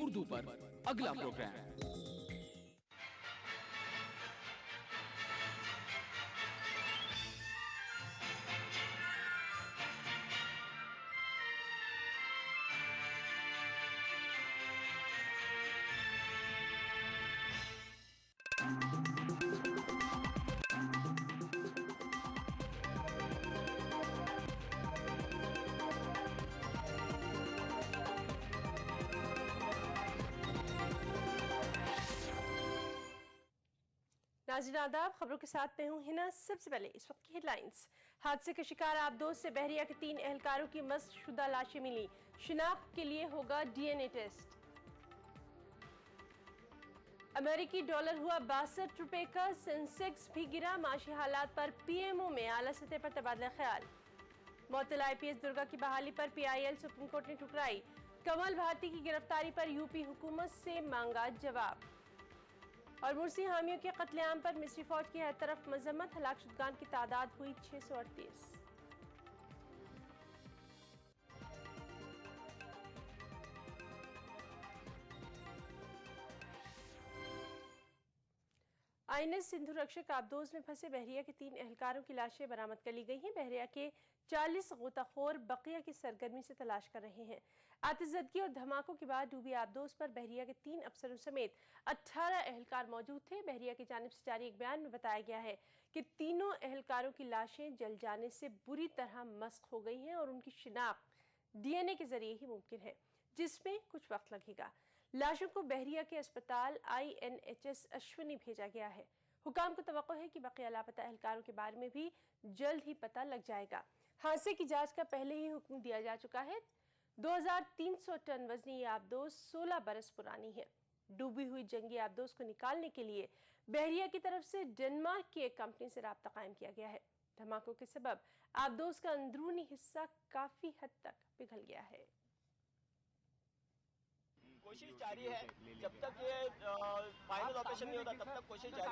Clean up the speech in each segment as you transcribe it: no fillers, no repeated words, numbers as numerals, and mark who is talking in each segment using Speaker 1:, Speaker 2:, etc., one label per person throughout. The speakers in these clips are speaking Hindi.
Speaker 1: उर्दू पर अगला प्रोग्राम।
Speaker 2: नाज़रीन आदाब, खबरों के साथ मैं हूं हिना। सबसे पहले इस वक्त की हेडलाइंस। हादसे का शिकार आबदोज से बहरिया के 3 एहलकारों की मस्शुदा लाशें मिली। शिनाख्त के लिए होगा डीएनए टेस्ट। अमेरिकी डॉलर हुआ 62 रुपए का। सेंसेक्स भी गिरा। माशी हालात पर पीएमओ में आला सतह पर तबादला ख्याल। मुअत्तल आईपीएस दुर्गा की बहाली पर पीआईएल सुप्रीम कोर्ट ने ठुकराई। कमल भारती की गिरफ्तारी पर यूपी हुकूमत से मांगा जवाब। और मुर्सी हामियों के कत्लेआम पर मिस्री फौज की हर तरफ मजम्मत। हलाकशुदगान की तादाद हुई 638। आईएनएस सिंधु रक्षक आबदोज में फंसे बहरिया के 3 एहलकारों की लाशें बरामद कर ली गई हैं। बहरिया के 40 गोताखोर बकिया की सरगर्मी से तलाश कर रहे हैं। आतिशज़दगी और धमाकों के बाद डूबी आबदोज पर बहरिया के 3 अफसरों समेत 18 एहलकार मौजूद थे। बहरिया की जानिब से जारी एक बयान में बताया गया है कि तीनों एहलकारों की लाशें जल जाने से बुरी तरह मस्क हो गई हैं और उनकी शिनाख्त डीएनए के जरिए ही मुमकिन है, जिसमें कुछ वक्त लगेगा। लाशों को बहरिया के अस्पताल आईएनएचएस अश्विनी भेजा गया है। हुकाम को तवक्को है कि बाकी लापता एहलकारों के बारे में भी जल्द ही पता लग जाएगा। हादसे की जांच का पहले ही हुक्म दिया जा चुका है। 2300 टन वजनी ये आबदोज 16 बरस पुरानी है। डूबी हुई जंगी आबदोज को निकालने के लिए बहरिया की तरफ से डेनमार्क की एक कंपनी से राब्ता कायम किया गया है। धमाकों के सबब आबदोज का अंदरूनी हिस्सा काफी हद तक पिघल गया है।
Speaker 3: कोशिश जारी है। जब तक ये फाइनल ऑपरेशन नहीं होता तब तक कोशिश जारी है।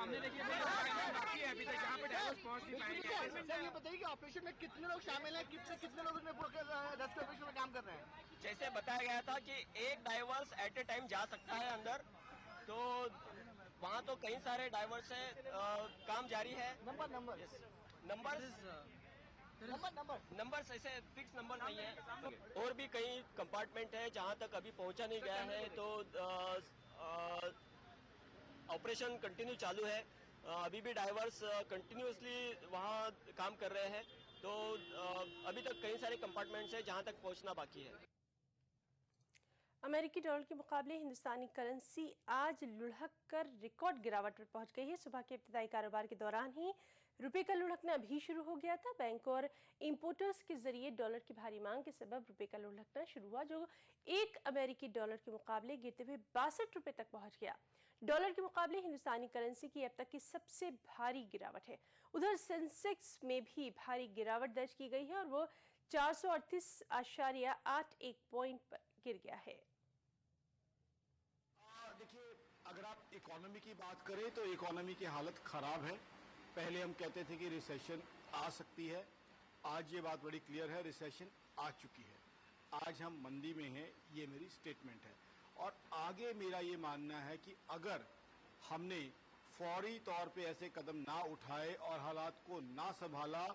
Speaker 4: ये बताइए कि ऑपरेशन में कितने लोग शामिल हैं, कितने लोग इसमें रेस्क्यू ऑपरेशन में काम कर रहे हैं?
Speaker 3: जैसे बताया गया था कि एक डाइवर्स एट ए टाइम जा सकता है अंदर, तो वहाँ तो कई सारे डाइवर्स है। काम जारी है। नंबर्स ऐसे फिक्स नंबर नहीं है। और भी कई कंपार्टमेंट है जहां तक अभी पहुंचा नहीं गया है, तो ऑपरेशन कंटिन्यू चालू है। अभी भी डाइवर्स कंटिन्यूअसली वहां काम कर रहे हैं, तो अभी तक कई सारे कंपार्टमेंट्स हैं जहां तक पहुंचना बाकी है।
Speaker 2: अमेरिकी डॉलर के मुकाबले हिंदुस्तानी करेंसी आज लुढ़क कर रिकॉर्ड गिरावट पर पहुंच गई है। सुबह के इब्तिदाई कारोबार के दौरान ही रुपए का लुढ़कना भी शुरू हो गया था। बैंक और इंपोर्टर्स के जरिए डॉलर की भारी मांग के सबब रुपए का लुढ़कना शुरू हुआ, जो एक अमेरिकी डॉलर के मुकाबले गिरते हुए 62 रुपए तक पहुंच गया। डॉलर के मुकाबले हिंदुस्तानी करेंसी की अब तक की सबसे भारी गिरावट है। उधर सेंसेक्स में भी भारी गिरावट दर्ज की गई है और वो 438.81 पॉइंट पर गिर गया है।
Speaker 4: देखिए, अगर आप इकोनॉमी की बात करें तो इकोनॉमी की हालत खराब है। पहले हम कहते थे कि रिसेशन आ सकती है, आज ये बात बड़ी क्लियर है, रिसेशन आ चुकी है। आज हम मंदी में हैं, ये मेरी स्टेटमेंट है। और आगे मेरा ये मानना है कि अगर हमने फौरी तौर पे ऐसे कदम ना उठाए और हालात को ना संभाला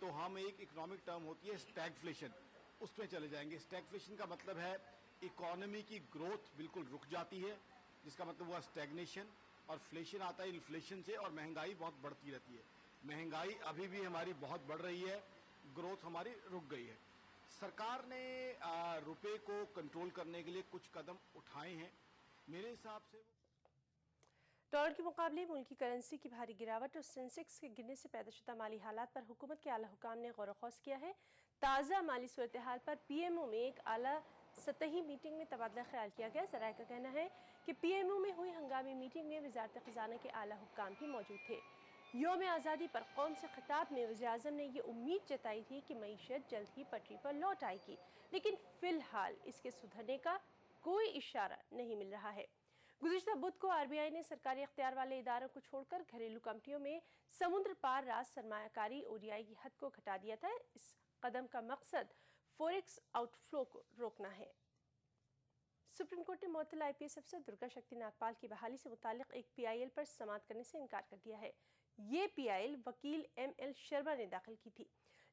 Speaker 4: तो हम एक इकोनॉमिक टर्म होती है स्टैगफ्लेशन, उसमें चले जाएंगे। स्टैगफ्लेशन का मतलब है इकोनॉमी की ग्रोथ बिल्कुल रुक जाती है, जिसका मतलब हुआ स्टैग्नेशन, और फ्लेशन आता है इन्फ्लेशन से, और महंगाई बहुत बढ़ती रहती है। महंगाई अभी भी हमारी बहुत बढ़ रही है, ग्रोथ हमारी रुक गई है। सरकार ने रुपए को कंट्रोल करने के लिए कुछ कदम उठाए हैं। मेरे हिसाब से
Speaker 2: डॉलर के मुकाबले मुल्की करेंसी की भारी गिरावट और सेंसेक्स के गिरने से पैदाशुदा माली हालात पर हुकूमत के आला हुकाम ने गौर खौस किया है। ताज़ा माली सूरत हाल पर पीएमओ में एक आला सतही मीटिंग में तबादला ख्याल किया गया। ज़राए का कहना है कि पीएमओ में हुई हंगामी मीटिंग में वज़ारत ख़ज़ाना के आला हुक्काम भी मौजूद थे। यौम आज़ादी पर कौम से खिताब में वज़ीर-ए-आज़म ने यह उम्मीद जताई थी कि मईशत जल्द ही पटरी पर लौट आएगी, लेकिन फ़िलहाल इसके सुधरने का कोई इशारा नहीं मिल रहा है। गुज़िश्ता बुध को आरबीआई ने सरकारी इख्तियार वाले इदारों को छोड़कर घरेलू कंपनियों में समुद्र पार राज सरमायाकारी ओडीआई की हद को घटा दिया था। इस कदम का मकसद फॉरेक्स आउटफ्लो को रोकना है। सुप्रीम कोर्ट ने मुअत्तल IPS अफसर दुर्गा शक्ति नागपाल की बहाली से मुतालिक एक PIL पर समाअत करने से इनकार कर दिया है। ये PIL वकील ML शर्मा ने दाखिल की थी।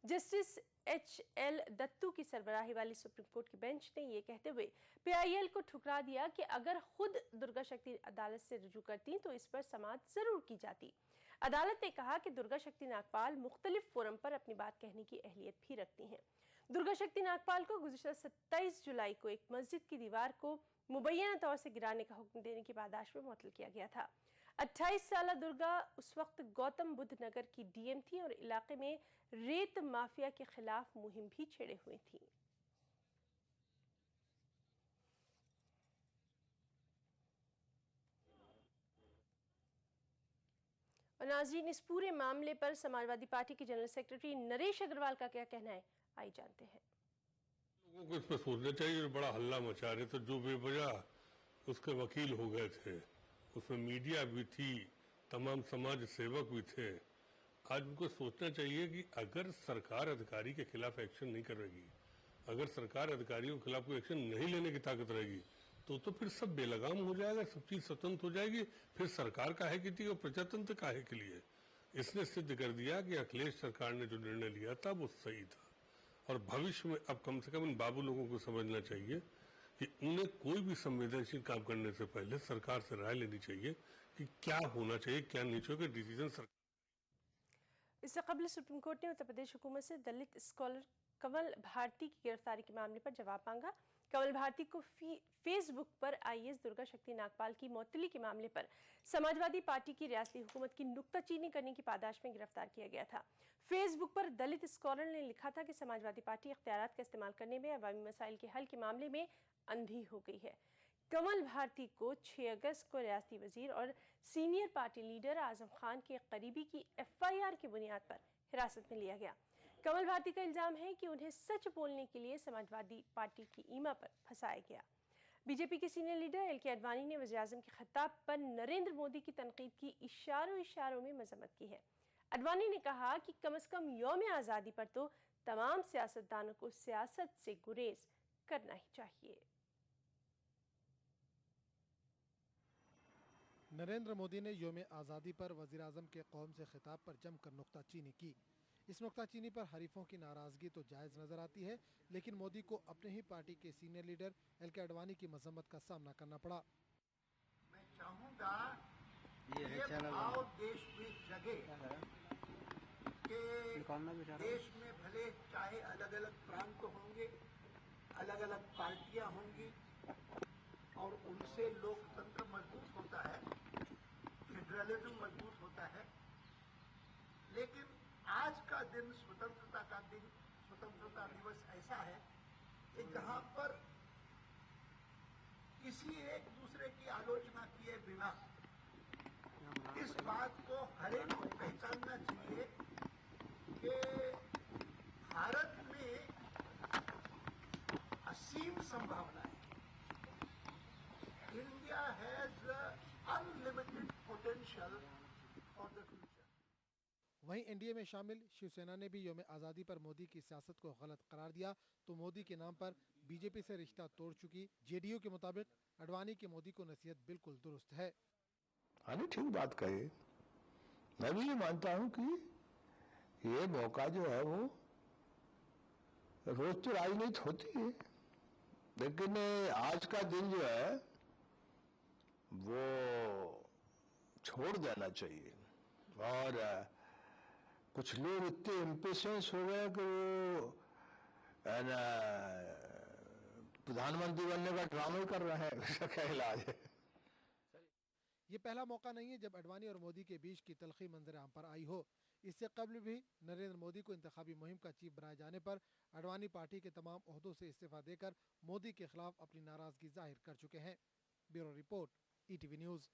Speaker 2: जस्टिस HL दत्तू की सरबराही वाली सुप्रीम कोर्ट की बेंच ने यह कहते हुए PIL को ठुकरा दिया कि अगर खुद दुर्गा शक्ति अदालत से रुजू करती तो इस पर समाअत जरूर की जाती। अदालत ने कहा कि दुर्गा शक्ति नागपाल मुख्तलिफ फोरम पर अपनी बात कहने की अहलियत भी रखती हैं। दुर्गा शक्ति नागपाल को गुज़िश्ता 27 जुलाई को एक मस्जिद की दीवार को मुबैना तौर से गिराने का हुक्म देने की पादाश में मुअत्तल किया गया था। 28 साला दुर्गा उस वक्त गौतम बुद्ध नगर की DM थी और इलाके में रेत माफिया के खिलाफ मुहिम भी छेड़े हुए थी। और नाज़रीन, इस पूरे मामले पर समाजवादी पार्टी के जनरल सेक्रेटरी नरेश अग्रवाल का क्या कहना है, आइए जानते हैं।
Speaker 5: लोगों को इस पर सोचना चाहिए। बड़ा हल्ला मचा रहे थे, जो बेवजह उसके वकील हो गए थे, उसमें मीडिया भी थी, तमाम समाज सेवक भी थे। आज उनको सोचना चाहिए कि अगर सरकार अधिकारी के खिलाफ एक्शन नहीं करेगी, अगर सरकार अधिकारियों के खिलाफ कोई एक्शन नहीं लेने की ताकत रहेगी तो फिर सब बेलगाम हो जाएगा, सब चीज स्वतंत्र हो जाएगी। फिर सरकार काहे की थी और प्रजातंत्र काहे के लिए? इसने सिद्ध कर दिया कि अखिलेश सरकार ने जो निर्णय लिया था वो सही था। और भविष्य में अब कम से कम इन बाबू लोगों को समझना चाहिए कि उन्हें कोई भी संवेदनशील काम करने से पहले सरकार से राय लेनी चाहिए कि क्या होना चाहिए, क्या नहीं चाहिए। डिसीजन सरकार।
Speaker 2: इससे कबल सुप्रीम कोर्ट ने उत्तर प्रदेश हुकूमत से दलित स्कॉलर कमल भारती की गिरफ्तारी के मामले पर जवाब मांगा। कमल भारती को फेसबुक पर IAS दुर्गा शक्ति नागपाल की मुअत्तली के मामले पर समाजवादी पार्टी की रियासती हुकूमत की नुक्ताचीनी करने की पादाश में गिरफ्तार किया गया था। फेसबुक पर दलित स्कॉलर ने लिखा था कि समाजवादी पार्टी इख्तियारात का इस्तेमाल करने में अवामी मसाइल के हल के मामले में अंधी हो गई है। कमल भारती को 6 अगस्त को रियासती वजीर और senior party leader Azam Khan के करीबी की FIR की बुनियाद पर हिरासत में लिया गया। कमल भारती का इल्जाम है कि उन्हें सच बोलने के लिए समाजवादी पार्टी की ईमा पर फंसाया गया। बीजेपी के सीनियर लीडर LK आडवाणी ने वज़ीर-ए-आज़म के खिताब पर नरेंद्र मोदी की तनकीद की इशारों में मजम्मत की है। आडवाणी ने कहा कि कम से कम यौम आज़ादी पर तो तमाम सियासतदानों को सियासत से गुरेज करना ही चाहिए।
Speaker 6: नरेंद्र मोदी ने यौम आज़ादी पर वज़ीर-ए-आज़म के कौम से खिताब पर जमकर नुक्ताचीनी की। इस नुक्ताचीनी पर हरीफों की नाराजगी तो जायज़ नजर आती है, लेकिन मोदी को अपने ही पार्टी के सीनियर लीडर LK आडवाणी की मजम्मत का सामना करना पड़ा।
Speaker 7: मैं चाहूँगा ये भाव देश में जगे कि देश में भले चाहे अलग अलग प्रांत होंगे, अलग अलग पार्टियां होंगी और उनसे लोकतंत्र मजबूत होता है, फेडरलिज्म मजबूत होता है, लेकिन आज का दिन स्वतंत्रता दिवस ऐसा है कि जहां पर किसी एक दूसरे की आलोचना किए बिना इस बात को हर एक को पहचानना चाहिए कि भारत में असीम संभावना है। India has unlimited potential for the future.
Speaker 6: वहीं NDA में शामिल शिवसेना ने भी यौम आज़ादी पर मोदी की सियासत को गलत करार दिया तो मोदी के नाम पर बीजेपी से रिश्ता तोड़ चुकी JDU के मुताबिक आडवाणी की मोदी को नसीहत बिल्कुल दुरुस्त है।
Speaker 8: हाँ, ठीक बात कही। मैं भी ये मानता हूं कि ये मौका जो है वो रोज तो राजनीति होती है, लेकिन आज का दिन जो है वो छोड़ देना चाहिए। और कुछ लोग इतने इम्पेशेंस हो गए कि वो प्रधानमंत्री बनने का ड्रामा ही कर रहे हैं। इसका क्या इलाज है?
Speaker 6: ये पहला मौका नहीं है जब आडवाणी और मोदी के बीच की तलखी मंजर आम पर आई हो। इससे कबल भी नरेंद्र मोदी को इंतखाबी मुहिम का चीफ बनाए जाने पर आडवाणी पार्टी के तमाम ओहदों से इस्तीफा देकर मोदी के खिलाफ अपनी नाराजगी जाहिर कर चुके हैं। Bureau report, ETV news.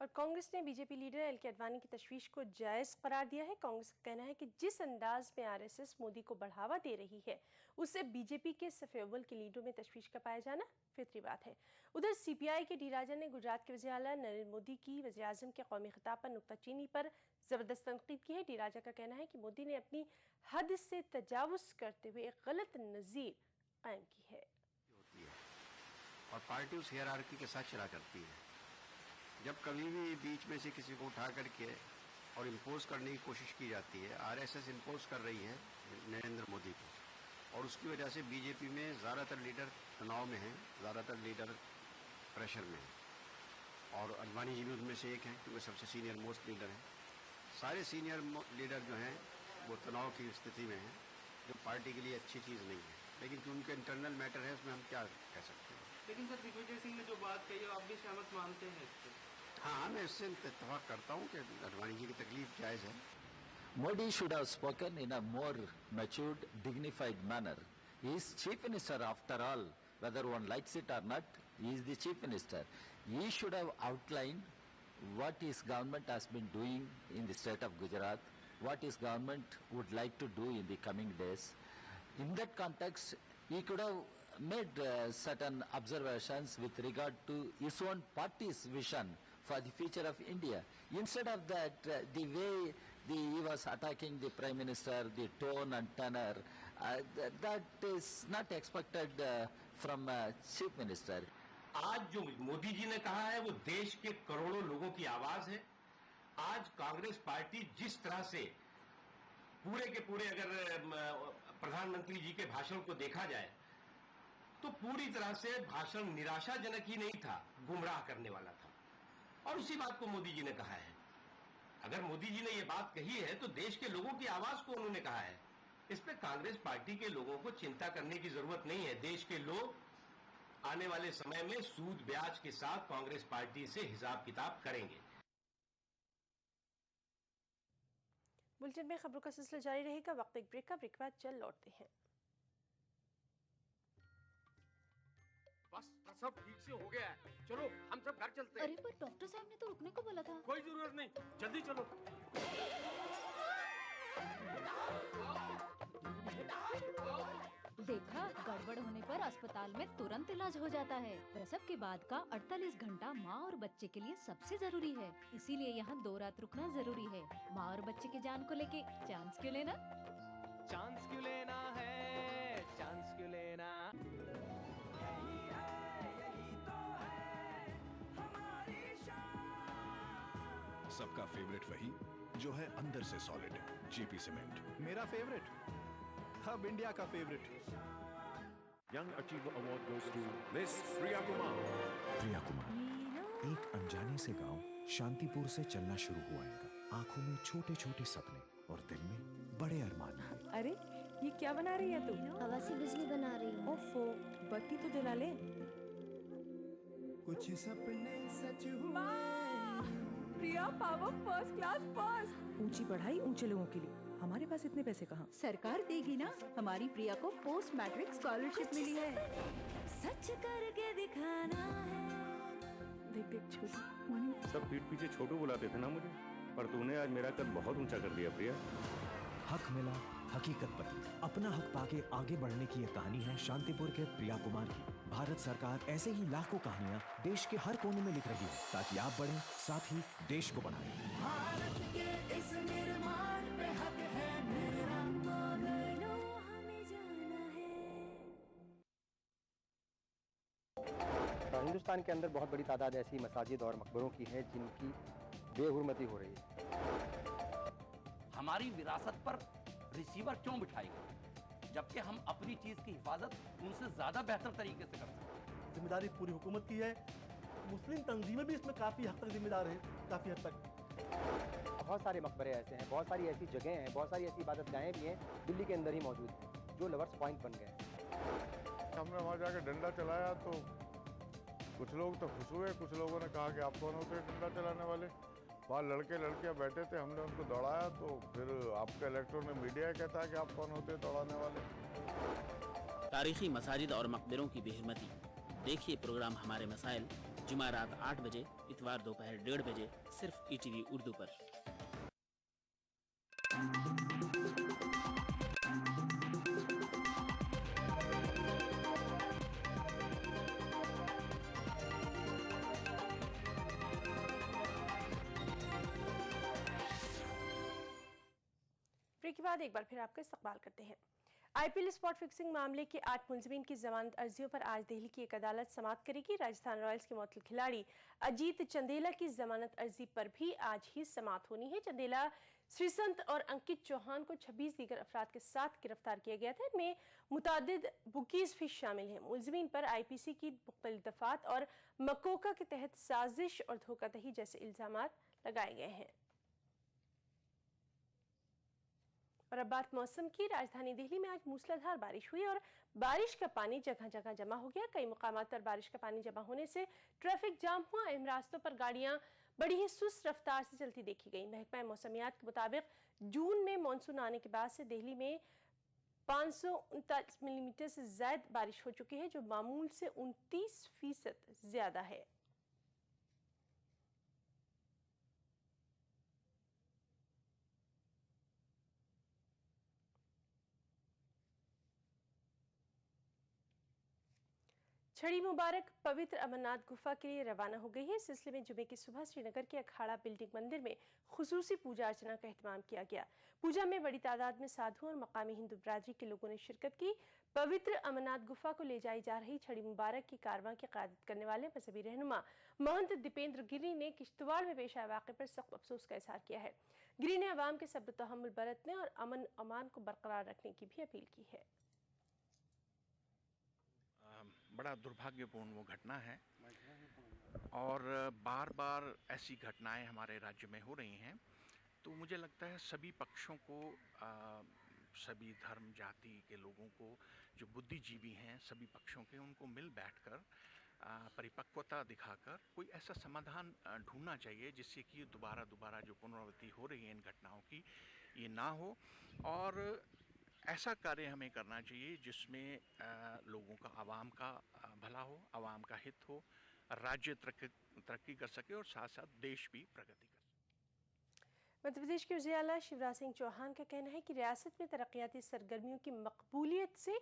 Speaker 2: और कांग्रेस ने बीजेपी लीडर LK आडवाणी की तशवीश को जायज़ करार दिया है। कांग्रेस का कहना है कि जिस अंदाज में RSS मोदी को बढ़ावा दे रही है उससे बीजेपी के सफ़े अव्वल के लीडरों में तशवीश का पाया जाना फितरी बात है। उधर CPI के डी राजा ने गुजरात के वज़ीर आला नरेंद्र मोदी की वज़ीर-ए-आज़म के कौमी खिताब पर नुक्ताचीनी पर ज़बरदस्त तनकीद की है। डी राजा का कहना है कि मोदी ने अपनी हद से तजावुज़ करते हुए एक गलत नज़ीर कायम की है।
Speaker 9: और पार्टी उस हायरार्की के साथ चला करती है। जब कभी भी बीच में से किसी को उठा करके और इम्पोज करने की कोशिश की जाती है, आरएसएस इम्पोज कर रही है नरेंद्र मोदी को, और उसकी वजह से बीजेपी में ज़्यादातर लीडर तनाव में हैं, ज़्यादातर लीडर प्रेशर में हैं, और अडवाणी जी भी उनमें से एक हैं क्योंकि सबसे सीनियर मोस्ट लीडर हैं। सारे सीनियर लीडर जो हैं वो तनाव की स्थिति में हैं, जो पार्टी के लिए अच्छी चीज़ नहीं है, लेकिन जो उनके इंटरनल मैटर है उसमें हम क्या कह सकते हैं।
Speaker 10: लेकिन सर दिग्विजय सिंह ने जो बात कही है आप भी सहमत मानते हैं इससे?
Speaker 9: हाँ, मैं इससे इत्तेफाक करता हूँ कि अडवाणी जी की तकलीफ जायज़ है।
Speaker 11: Modi should have spoken in a more matured, dignified manner. He is chief minister after all. Whether one likes it or not, he is the chief minister. He should have outlined what his government has been doing in the state of Gujarat, what his government would like to do in the coming days. In that context, he could have made certain observations with regard to his own party's vision for the future of India. Instead of that, the way he was attacking the Prime Minister, the tone and tenor, that is not expected from a Chief Minister.
Speaker 12: आज जो मोदी जी ने कहा है वो देश के करोड़ों लोगों की आवाज है। आज कांग्रेस पार्टी जिस तरह से पूरे के पूरे, अगर प्रधानमंत्री जी के भाषण को देखा जाए तो पूरी तरह से भाषण निराशाजनक ही नहीं था, गुमराह करने वाला था, और उसी बात को मोदी जी ने कहा है। अगर मोदी जी ने ये बात कही है तो देश के लोगों की आवाज को उन्होंने कहा है। इस पे कांग्रेस पार्टी के लोगों को चिंता करने की जरूरत नहीं है। देश के लोग आने वाले समय में सूद ब्याज के साथ कांग्रेस पार्टी से हिसाब किताब करेंगे।
Speaker 2: बुलेटिन में खबरों का सिलसिला जारी रहेगा। वक्त एक ब्रेक का, ब्रेक के बाद जल्द लौटते हैं।
Speaker 1: बस सब ठीक से हो गया है, चलो हम सब घर चलते हैं।
Speaker 13: अरे पर डॉक्टर साहब ने तो रुकने को बोला था।
Speaker 1: कोई जरूरत नहीं, जल्दी चलो।
Speaker 13: देखा, गड़बड़ होने पर अस्पताल में तुरंत इलाज हो जाता है। प्रसव के बाद का 48 घंटा माँ और बच्चे के लिए सबसे जरूरी है, इसीलिए यहाँ 2 रात रुकना जरूरी है। माँ और बच्चे की जान को लेके चांस क्यों लेना?
Speaker 14: चांस क्यों लेना है, चांस क्यों लेना?
Speaker 15: सबका फेवरेट वही जो है अंदर से सॉलिड, जेपी सीमेंट।
Speaker 16: मेरा फेवरेट, अब इंडिया का फेवरेट।
Speaker 17: Young achiever award goes to miss Priya Kumar.
Speaker 18: Priya Kumar, एक अनजाने से गांव शांतिपुर से चलना शुरू हुआ इनका। आंखों में छोटे छोटे सपने और दिल में बड़े अरमान।
Speaker 19: अरे ये क्या बना रही है तू?
Speaker 20: हवा से बिजली बना रही हूँ।
Speaker 19: ओफो, बत्ती तो जला ले।
Speaker 21: कुछ सपने सच हुए।
Speaker 19: प्रिया पावर फर्स्ट क्लास पास। ऊंची पढ़ाई ऊंचे लोगों के लिए, हमारे पास इतने पैसे कहाँ?
Speaker 22: सरकार देगी ना। हमारी प्रिया को पोस्ट मैट्रिक स्कॉलरशिप मिली है।
Speaker 19: सच करके दिखाना है। देख देख छोटू।
Speaker 17: सब पीठ पीछे छोटू बुलाते थे ना मुझे, पर तूने आज मेरा कद बहुत ऊंचा कर दिया प्रिया।
Speaker 18: हक मिला, हकीकत पती। अपना हक पाके आगे बढ़ने की यह कहानी है शांतिपुर के प्रिया कुमार की। भारत सरकार ऐसे ही लाखों कहानियां देश के हर कोने में लिख रही है ताकि आप बढ़ें, साथ ही देश को बढ़ाएं।
Speaker 21: भारत के इस निर्माण पे हक है मेरा, मानो हमें जाना है।
Speaker 23: हिंदुस्तान के अंदर बहुत बड़ी तादाद ऐसी मसाजिद और मकबरों की है जिनकी बेहुरमती हो रही है।
Speaker 24: हमारी विरासत पर रिसीवर क्यों बिठाएगा, जबकि हम अपनी चीज की हिफाजत उनसे ज्यादा बेहतर तरीके से कर सकते हैं।
Speaker 25: जिम्मेदारी पूरी हुकूमत की है। मुस्लिम तंजीमें भी इसमें काफी हद तक जिम्मेदार हैं, काफी हद तक।
Speaker 23: बहुत सारे मकबरे ऐसे हैं, बहुत सारी ऐसी जगह हैं, बहुत सारी ऐसी इबादतगाहें भी हैं दिल्ली के अंदर ही मौजूद हैं जो लवर्स पॉइंट बन गए।
Speaker 26: हमने वहाँ जाकर डंडा चलाया तो कुछ लोग तो खुश हुए, कुछ लोगों ने कहा कि आप कौन होते हैं डंडा चलाने वाले। वहाँ लड़कियाँ बैठे थे, हमने उनको दौड़ाया तो फिर आपके इलेक्ट्रोन ने मीडिया कहता है कि आप कौन होते हैं दौड़ाने वाले।
Speaker 27: तारीखी मसाजिद और मकबरों की बेहरमती। देखिए प्रोग्राम हमारे मसाइल जुमा रात 8 बजे, इतवार दोपहर 1:30 बजे, सिर्फ ETV उर्दू पर।
Speaker 2: ब्रेक के बाद एक बार फिर आपका इस्तकबाल करते हैं। आईपीएल स्पॉट फिक्सिंग मामले के 8 मुलजिमीन की जमानत अर्जियों पर आज दिल्ली की एक अदालत समाअत करेगी। राजस्थान रॉयल्स के मुअत्तल खिलाड़ी अजीत चंदेला की जमानत अर्जी पर भी आज ही समाअत होनी है। चंदेला, श्रीसंत और अंकित चौहान को 26 दीगर अफराद के साथ गिरफ्तार किया गया था। इनमें मुतादिद बुकीज भी शामिल हैं। मुलजिमीन पर आईपीसी की मुख्तलिफ दफात और मकोका के तहत साजिश और धोखाधड़ी जैसे इल्जामात लगाए गए हैं। और अब बात मौसम की। राजधानी दिल्ली में आज मूसलाधार बारिश हुई और बारिश का पानी जगह जगह जमा हो गया। कई मुकामात पर बारिश का पानी जमा होने से ट्रैफिक जाम हुआ। अहम रास्तों पर गाड़ियां बड़ी ही सुस्त रफ्तार से चलती देखी गई। महकमा मौसमियात के मुताबिक जून में मानसून आने के बाद से दिल्ली में 539 मिलीमीटर से ज्यादा बारिश हो चुकी है, जो मामूल से 29% ज्यादा है। छड़ी मुबारक पवित्र अमरनाथ गुफा के लिए रवाना हो गई है। इस सिलसिले में जुमे की सुबह श्रीनगर के अखाड़ा बिल्डिंग मंदिर में खुसूसी पूजा अर्चना का एहतमाम किया गया। पूजा में बड़ी तादाद में साधु और मकामी हिंदू बिरादरी के लोगों ने शिरकत की। पवित्र अमरनाथ गुफा को ले जाई जा रही छड़ी मुबारक की कारवां की क़यादत करने वाले मजहबी रहनुमा महंत दीपेंद्र गिरी ने किश्तवाड़ में पेश आए वाक़े पर सख्त अफसोस का इजहार किया है। गिरी ने अवाम के सब्र तहम्मुल बरतने और अमन अमान को बरकरार रखने की भी अपील की है।
Speaker 3: बड़ा दुर्भाग्यपूर्ण वो घटना है और बार बार ऐसी घटनाएं हमारे राज्य में हो रही हैं। तो मुझे लगता है सभी पक्षों को, सभी धर्म जाति के लोगों को, जो बुद्धिजीवी हैं सभी पक्षों के, उनको मिल बैठकर परिपक्वता दिखाकर कोई ऐसा समाधान ढूंढना चाहिए जिससे कि दोबारा जो पुनरावृत्ति हो रही है इन घटनाओं की, ये ना हो। और ऐसा कार्य हमें करना चाहिए जिसमें लोगों का, आवाम का भला हो, आवाम का हित हो, राज्य तरक्की कर सके और साथ साथ देश भी प्रगति कर सके।
Speaker 2: मध्य प्रदेश के वज़ीर आला शिवराज सिंह चौहान का कहना है कि रियासत में तरक्याती सरगर्मियों की मकबूलियत से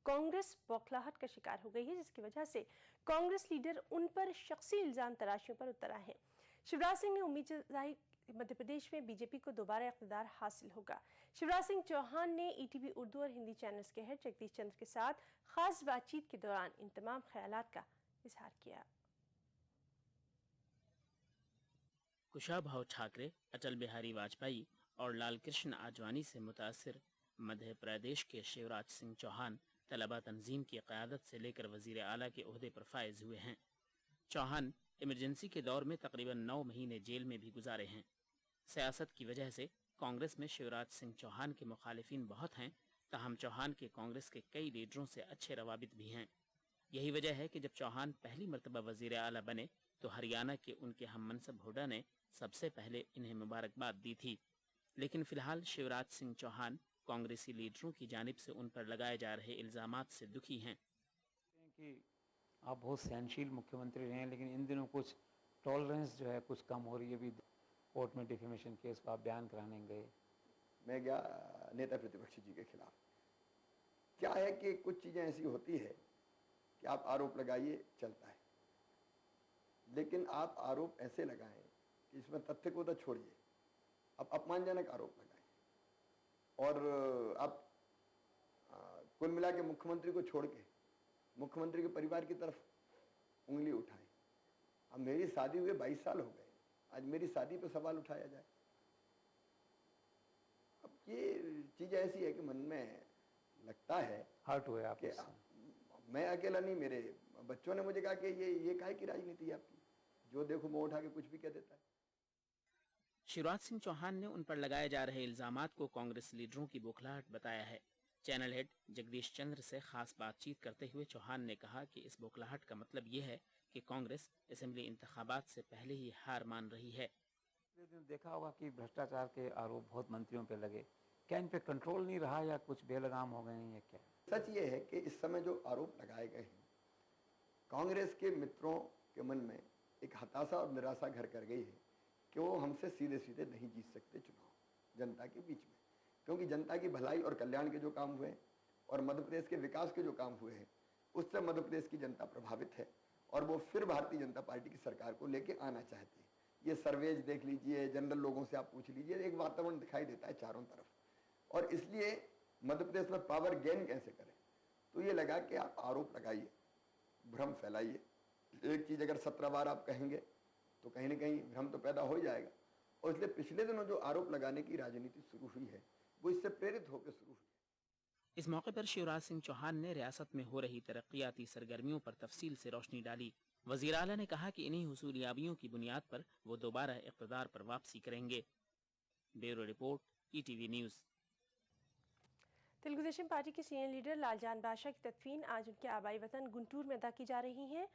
Speaker 2: कांग्रेस बौखलाहट का शिकार हो गई है, जिसकी वजह से कांग्रेस लीडर उन पर शख्सी इल्जाम तराशियों पर उतर आए हैं। शिवराज सिंह ने उम्मीद जताई मध्य प्रदेश में बीजेपी को दोबारा इक़्तिदार हासिल होगा। शिवराज सिंह चौहान ने ईटीवी उर्दू और हिंदी चैनल्स के हेड जगदीश चंद्र के साथ खास बातचीत के दौरान इन तमाम ख्यालात का इजहार किया।
Speaker 27: कुशाभाऊ ठाकरे, अटल बिहारी वाजपेयी और लाल कृष्ण आडवाणी से मुतासिर मध्य प्रदेश के शिवराज सिंह चौहान तलबा तंजीम की क़यादत से लेकर वजीर आला के ओहदे पर फायज हुए हैं। चौहान इमरजेंसी के दौर में तकरीबन 9 महीने जेल में भी गुजारे हैं। सियासत की वजह से कांग्रेस में शिवराज सिंह चौहान के मुखालिफिन बहुत हैं, ताहम चौहान के कांग्रेस के कई लीडरों से अच्छे रवाबित भी हैं। यही वजह है कि जब चौहान पहली मरतबा वजीर आला बने तो हरियाणा के उनके हम मनसब हुड्डा ने सबसे पहले इन्हें मुबारकबाद दी थी। लेकिन फिलहाल शिवराज सिंह चौहान कांग्रेसी लीडरों की जानिब से उन पर लगाए जा रहे इल्जामात से दुखी हैं।
Speaker 4: कि आप बहुत सहनशील मुख्यमंत्री रहे हैं, लेकिन इन दिनों कुछ टॉलरेंस जो है कुछ कम हो रही है। भी कोर्ट में डिफेमेशन केस पर आप बयान कराने गए।
Speaker 5: मैं गया नेता प्रतिपक्ष जी के खिलाफ। क्या है कि कुछ चीज़ें ऐसी होती है कि आप आरोप लगाइए, चलता है, लेकिन आप आरोप ऐसे लगाएं कि इसमें तथ्य को तो छोड़िए, आप अपमानजनक आरोप लगाएं और आप कुल मिला के मुख्यमंत्री को छोड़ के मुख्यमंत्री के परिवार की तरफ उंगली उठाएं। अब मेरी शादी हुए 22 साल हो गए, आज मेरी शादी पे सवाल उठाया जाए। अब ये चीज़ ऐसी है कि मन में लगता है
Speaker 4: हर्ट हुए आप
Speaker 5: कि मैं अकेला नहीं, मेरे बच्चों ने मुझे कहा कि ये काहे की राजनीति है आपकी, जो देखो मुंह उठा के कुछ भी कह देता है।
Speaker 27: शिवराज सिंह चौहान ने उन पर लगाए जा रहे इल्जामात को कांग्रेस लीडरों की बौखलाहट बताया है। चैनल हेड जगदीश चंद्र से खास बातचीत करते हुए चौहान ने कहा कि इस बौखलाहट का मतलब ये है कि कांग्रेस असेंबली इंतखाबात से पहले ही हार मान रही है।
Speaker 4: देखा होगा कि भ्रष्टाचार के आरोप बहुत मंत्रियों पे लगे, क्या इन पे कंट्रोल नहीं रहा या कुछ बेलगाम हो गए हैं या क्या?
Speaker 5: सच ये है कि इस समय जो आरोप लगाए गए हैं, कांग्रेस के मित्रों के मन में एक हताशा और निराशा घर कर गई है कि वो हमसे सीधे सीधे नहीं जीत सकते चुनाव जनता के बीच में, क्योंकि जनता की भलाई और कल्याण के जो काम हुए और मध्य प्रदेश के विकास के जो काम हुए हैं उससे मध्य प्रदेश की जनता प्रभावित है और वो फिर भारतीय जनता पार्टी की सरकार को लेके आना चाहते हैं। ये सर्वेज देख लीजिए, जनरल लोगों से आप पूछ लीजिए, एक वातावरण दिखाई देता है चारों तरफ। और इसलिए मध्य प्रदेश में पावर गेन कैसे करें। तो ये लगा कि आप आरोप लगाइए, भ्रम फैलाइए। एक चीज़ अगर 17 बार आप कहेंगे तो कहीं ना कहीं भ्रम तो पैदा हो जाएगा। और इसलिए पिछले दिनों जो आरोप लगाने की राजनीति शुरू हुई है वो इससे प्रेरित होकर शुरू हुई।
Speaker 27: इस मौके पर शिवराज सिंह चौहान ने रियासत में हो रही तरक्याती सरगर्मियों पर तफसील से रोशनी डाली। वजीर आला ने कहा कि इन्हीं हुसूलियाबियों की बुनियाद पर वो दोबारा इक़्तिदार पर वापसी करेंगे। Bureau report, ETV news.
Speaker 2: Telugu Desam party के सीनियर लीडर लालजान बादशाह की तदफीन आज उनके आबाई वतन गुंटूर में अदा की जा रही है।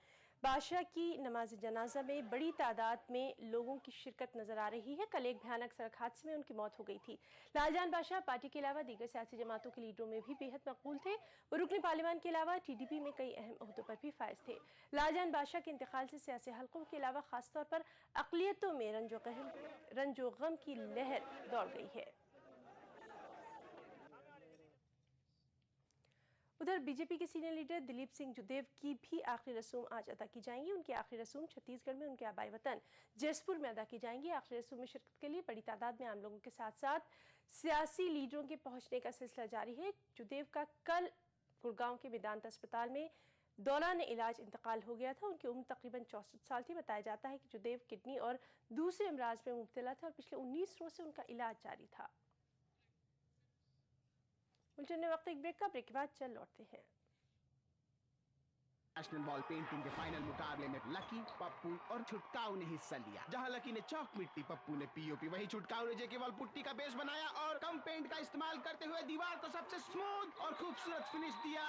Speaker 2: बादशाह की नमाज जनाजा में बड़ी तादाद में लोगों की शिरकत नजर आ रही है। कल एक भयानक सड़क हादसे में उनकी मौत हो गई थी। लालजान बादशाह पार्टी के अलावा दीगर सियासी जमातों के लीडरों में भी बेहद मकबूल थे। वो रुकन पार्लियामान के अलावा TDP में कई अहम ओहदों पर भी फायज थे। लालजान बादशाह के इंतकाल से सियासी हलकों के अलावा खासतौर पर अक़लियतों में रंजो गम की लहर दौड़ गई है। उधर बीजेपी के सीनियर लीडर दिलीप सिंह जुदेव की भी आखिरी रसूम आज अदा की जाएंगी। उनकी आखिरी रसूम छत्तीसगढ़ में उनके आबाई वतन जसपुर में अदा की जाएंगी। आखिरी रसूम में शिरकत के लिए बड़ी तादाद में आम लोगों के साथ साथ सियासी लीडरों के पहुंचने का सिलसिला जारी है। जुदेव का कल गुड़गांव के वेदांत अस्पताल में दौरान इलाज इंतकाल हो गया था। उनकी उम्र तकरीबन 64 साल थी। बताया जाता है कि जुदेव किडनी और दूसरे अमराज में मुब्तला थे और पिछले 19 रोज से उनका इलाज जारी था। उलझने वक्त एक ब्रेक के बाद चल लौटते हैं।
Speaker 6: नेशनल बॉल पेंटिंग के फाइनल मुकाबले में लकी, पप्पू और छुटकाऊ ने हिस्सा लिया। जहां लकी ने चौक मिट्टी, पप्पू ने POP, वहीं छुटकाऊ ने जेके बॉल पुट्टी का बेस बनाया और कम पेंट का इस्तेमाल करते हुए दीवार को सबसे स्मूथ और खूबसूरत फिनिश दिया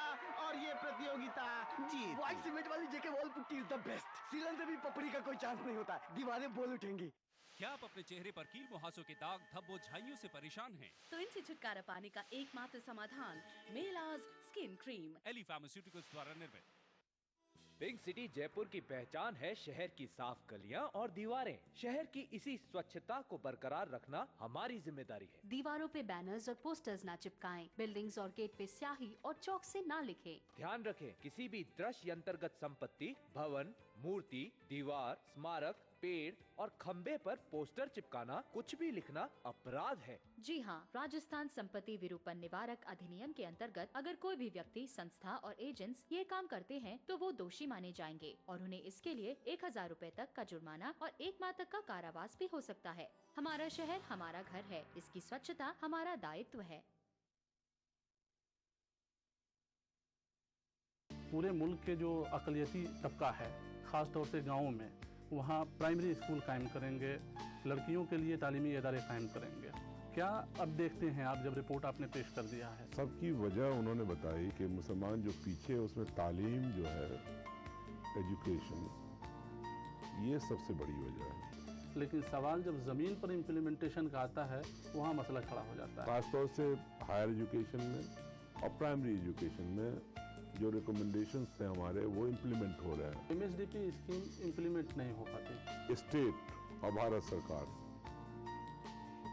Speaker 6: और ये प्रतियोगिता जीत।
Speaker 21: व्हाइट सीमेंट वाली JK wall putty is the best. सीलन से भी पपड़ी का कोई चांस नहीं होता, दीवारें बोल उठेंगी।
Speaker 7: क्या आप अपने चेहरे पर कील मुहासों के दाग, धब्बों, झाइयों से परेशान हैं?
Speaker 8: तो इनसे छुटकारा पाने का एकमात्र समाधान मेलाज स्किन क्रीम,
Speaker 7: एली फार्मास्यूटिकल्स द्वारा निर्मित।
Speaker 9: पिंक सिटी जयपुर की पहचान है शहर की साफ गलियां और दीवारें। शहर की इसी स्वच्छता को बरकरार रखना हमारी जिम्मेदारी है।
Speaker 13: दीवारों पे बैनर्स और पोस्टर्स ना चिपकाएं, बिल्डिंग्स और गेट पे स्याही और चौक से ना लिखें।
Speaker 9: ध्यान रखें, किसी भी दृश्य अंतर्गत संपत्ति, भवन, मूर्ति, दीवार, स्मारक, पेड़ और खंबे पर पोस्टर चिपकाना, कुछ भी लिखना अपराध है।
Speaker 13: जी हाँ, राजस्थान संपत्ति विरूपण निवारक अधिनियम के अंतर्गत अगर कोई भी व्यक्ति, संस्था और एजेंट्स ये काम करते हैं तो वो दोषी माने जाएंगे और उन्हें इसके लिए 1000 रुपए तक का जुर्माना और 1 माह तक का कारावास भी हो सकता है। हमारा शहर हमारा घर है, इसकी स्वच्छता हमारा दायित्व है।
Speaker 25: पूरे मुल्क के जो अक़लियती तबका है, खास तौर से गाँवों में, वहाँ प्राइमरी स्कूल कायम करेंगे, लड़कियों के लिए तालीमी इदारे कायम करेंगे। क्या अब देखते हैं आप, जब रिपोर्ट आपने पेश कर दिया है?
Speaker 26: सबकी वजह उन्होंने बताई कि मुसलमान जो पीछे है उसमें तालीम जो है, एजुकेशन, ये सबसे बड़ी वजह है।
Speaker 25: लेकिन सवाल जब ज़मीन पर इम्प्लीमेंटेशन का आता है, वहाँ मसला खड़ा हो जाता है।
Speaker 26: खासतौर से हायर एजुकेशन में और प्राइमरी एजुकेशन में जो रिकमेंडेशंस थे हमारे, वो इम्प्लीमेंट हो रहे हैं।
Speaker 25: MSDP स्कीम इम्प्लीमेंट नहीं हो पाती।
Speaker 26: स्टेट और भारत सरकार,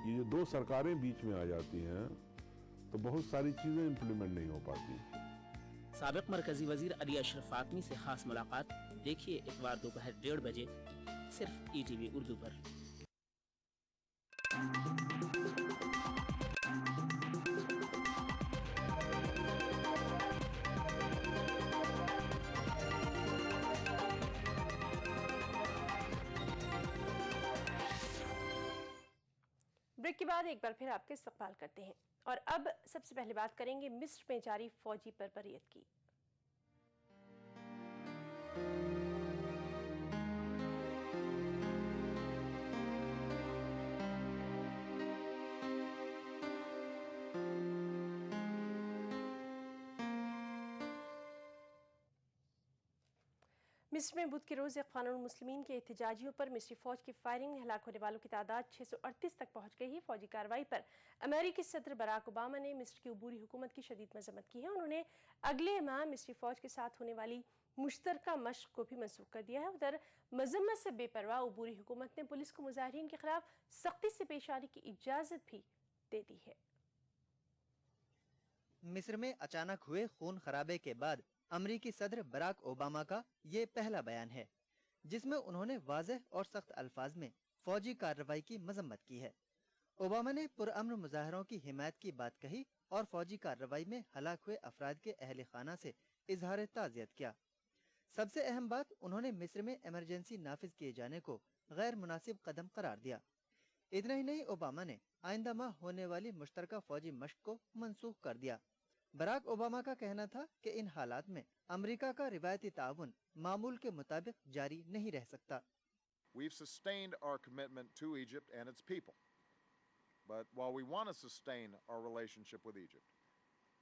Speaker 26: ये जो 2 सरकारें बीच में आ जाती हैं तो बहुत सारी चीज़ें इम्प्लीमेंट नहीं हो पाती।
Speaker 27: साबिक मरकजी वजीर अली अशरफ फातमी से खास मुलाकात देखिए इतवार दोपहर 1:30 बजे सिर्फ ETV उर्दू पर।
Speaker 2: ब्रेक के बाद एक बार फिर आपके इस्तकबाल करते हैं और अब सबसे पहले बात करेंगे मिस्र में जारी फौजी बर्बरियत की। मिस्र में बुध के रोज़ इख्वानुल मुस्लिमीन के एहतजाजियों पर मिस्री फौज की फायरिंग में हलाक होने वालों की तादाद 638 तक पहुंच गई है। फौजी कार्रवाई पर अमेरिकी सदर बराक ओबामा ने मिस्र की अबूरी हुकूमत की शदीद मजम्मत की है। उन्होंने अगले माह मिस्री फौज के साथ होने वाली मुश्तरका मश्क को भी मनसूख कर दिया है। उधर मजम्मत से बेपरवाह अबूरी हुकूमत ने पुलिस को मुजाहिरीन के खिलाफ सख्ती से पेश आने की इजाज़त भी दे दी है।
Speaker 10: मिस्र में अचानक हुए खून खराबे के बाद अमरीकी सदर बराक ओबामा का ये पहला बयान है जिसमें उन्होंने वाज़ेह और सख्त अल्फाज में फौजी कार्रवाई की मजम्मत की है। ओबामा ने पुरअमन मुजाहरों की हिमायत की बात कही और फौजी कार्रवाई में हलाक हुए अफराद के अहल खाना से इजहार ताज़ियत किया। सबसे अहम बात, उन्होंने मिस्र में इमरजेंसी नाफिज किए जाने को गैर मुनासिब कदम करार दिया। इतना ही नहीं, ओबामा ने आइंदा माह होने वाली मुश्तरका फौजी मश्क को मनसूख कर दिया। बराक ओबामा का कहना था कि इन हालात में अमेरिका का रिवायती ताउन मामूल के मुताबिक जारी नहीं रह सकता।
Speaker 1: We've sustained our commitment to Egypt and its people. But while we want to sustain our relationship with Egypt,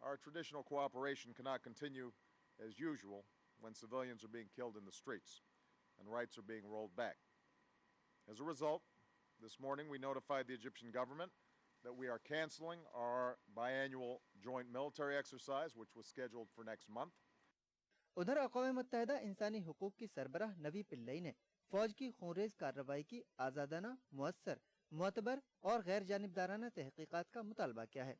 Speaker 1: our traditional cooperation cannot continue as usual when civilians are being killed in the streets and rights are being rolled back. As a result, this morning we notified the Egyptian government that we are canceling our biannual joint military exercise, which was scheduled for next month.
Speaker 10: उधर अक़वाम मुत्तहिदा इंसानी हुकूक की सरबराह नवी पिल्लई ने फौज की खूनरेज कार्रवाई की आज़ादाना, मुअस्सर, मुअतबर और गैर जानिबदाराना तहकीकात का मुतालबा किया है।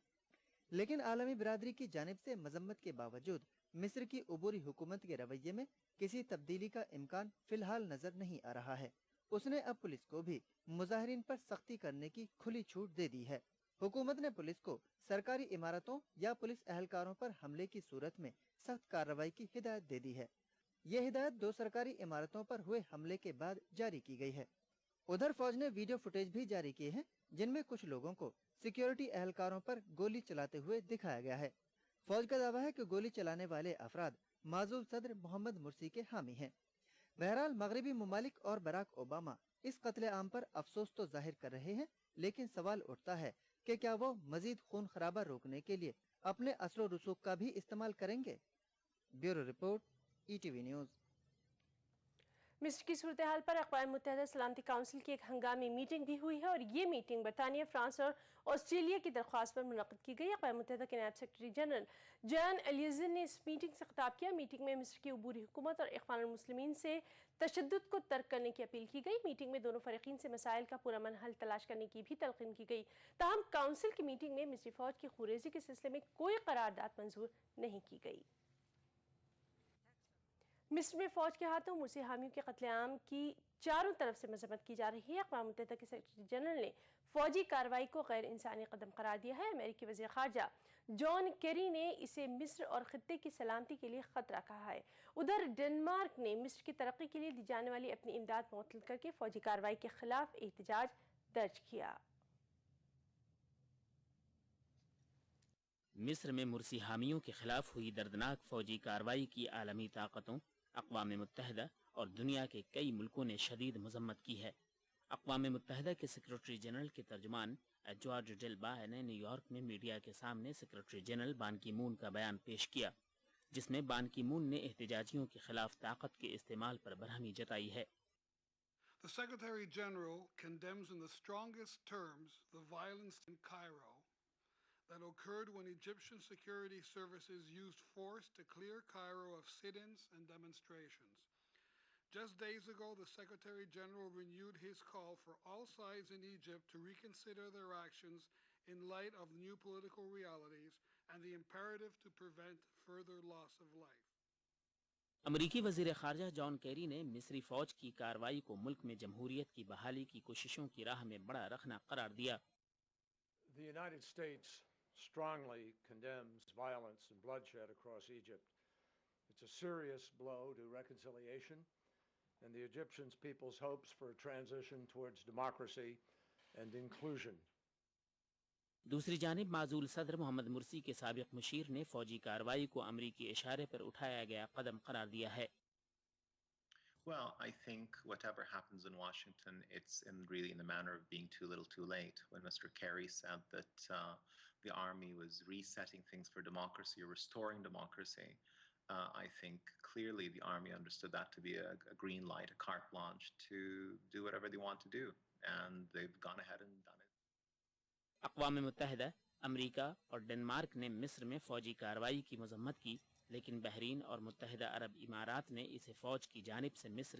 Speaker 10: लेकिन आलमी बिरादरी की जानिब से मजम्मत के बावजूद मिस्र की उबूरी हुकूमत के रवैये में किसी तब्दीली का इम्कान फिलहाल नजर नहीं आ रहा है। उसने अब पुलिस को भी मुजाहिरीन पर सख्ती करने की खुली छूट दे दी है। हुकूमत ने पुलिस को सरकारी इमारतों या पुलिस एहलकारों पर हमले की सूरत में सख्त कार्रवाई की हिदायत दे दी है। ये हिदायत 2 सरकारी इमारतों पर हुए हमले के बाद जारी की गई है। उधर फौज ने वीडियो फुटेज भी जारी किए हैं, जिनमें कुछ लोगों को सिक्योरिटी एहलकारों पर गोली चलाते हुए दिखाया गया है। फौज का दावा है कि गोली चलाने वाले अफराद माजूल सदर मोहम्मद मुर्सी के हामी हैं। बहरहाल मगरबी ममालिक और बराक ओबामा इस कत्ले आम पर अफसोस तो जाहिर कर रहे हैं, लेकिन सवाल उठता है कि क्या वो मजीद खून खराबा रोकने के लिए अपने असर रसूख का भी इस्तेमाल करेंगे। Bureau report, ETV news.
Speaker 2: मिस्र की सूरत हाल पर अक़वाम मुत्तहिदा सलामती काउंसिल की एक हंगामी मीटिंग भी हुई है और ये मीटिंग बरतानिया, फ्रांस और ऑस्ट्रेलिया की दरख्वास्त पर मुनक़्क़िद की गई। अक़वाम मुत्तहिदा के नायब सेक्रेटरी जनरल जॉन एलियज़र ने इस मीटिंग से खिताब किया। मीटिंग में मिस्र की उबूरी हुकूमत और इख़वानुल मुस्लिमीन से तशद्दुद को तर्क करने की अपील की गई। मीटिंग में दोनों फ़रीक़ीन से मसाइल का पुरअमन हल तलाश करने की भी तलक़ीन की गई। ताहम काउंसिल की मीटिंग में मिस्री फ़ौज की खुरेज़ी के सिलसिले में कोई करारदाद मंजूर नहीं की गई। मिस्र में फौज के हाथों मुर्सी हामियों के कत्लेआम की चारों तरफ से मजम्मत की जा रही है। अक़वाम मुत्तहिदा के सेक्रेटरी जनरल ने फौजी कार्रवाई को गैर इंसानी कदम करार दिया है। अमेरिकी वज़ीर ख़ारजा जॉन केरी ने इसे मिस्र और ख़ित्ते की सलामती के लिए ख़तरा कहा है। उधर डेनमार्क ने मिस्र की तरक्की के लिए दी जाने वाली अपनी इमदाद मुअत्तल करके फौजी कार्रवाई के खिलाफ एहतजाज दर्ज किया।
Speaker 27: मिस्र में मुर्सी हामियों के खिलाफ हुई दर्दनाक फौजी कार्रवाई की आलमी ताकतों, अक़वाम मुत्तहिदा और दुनिया के कई मुल्कों ने शदीद मजम्मत की है। अक़वाम मुत्तहिदा के सेक्रेटरी जनरल के तर्जुमान जॉर्ज डेलबाय ने न्यूयॉर्क में मीडिया के सामने सेक्रेटरी जनरल बान की मून का बयान पेश किया, जिसमें बान की मून ने एहतजाजियों के खिलाफ ताकत के इस्तेमाल पर बरहमी जताई है।
Speaker 11: The Secretary General condemns in the strongest terms the violence in Cairo that occurred when Egyptian security services used force to clear Cairo of sit-ins and demonstrations. Just days ago, the Secretary General renewed his call for all sides in Egypt to reconsider their actions in light of new political realities and the imperative to prevent further loss of life.
Speaker 27: अमरीकी वज़ीर ख़ारजा जॉन केरी ने मिस्री फ़ौज की कार्रवाई को मुल्क में जमहूरियत की बहाली की कोशिशों की राह में बड़ा रखना करार दिया।
Speaker 12: The United States strongly condemns violence and bloodshed across Egypt. It's a serious blow to reconciliation and the Egyptian people's hopes for a transition towards democracy and inclusion.
Speaker 27: दूसरी जानिब माजूल सदर मोहम्मद मुर्सी के साबिक मुशीर ने फौजी कार्रवाई को अमरीकी इशारे पर उठाया गया कदम करार दिया है।
Speaker 14: Well, I think whatever happens in Washington, it's really in the manner of being too little too late. When Mr. Kerry said that the army was resetting things for democracy or restoring democracy, I think clearly the army understood that to be a green light, a carte blanche to do whatever they want to do. And they've gone ahead and done it.
Speaker 27: अक़वाम मुत्तहिदा, अमरीका और डेनमार्क ने मिस्र में फौजी कार्रवाई की मजम्मत की, लेकिन बहरीन और मुत्तहिदा अरब इमारात ने इसे फ़ौज की जानिब से मिस्र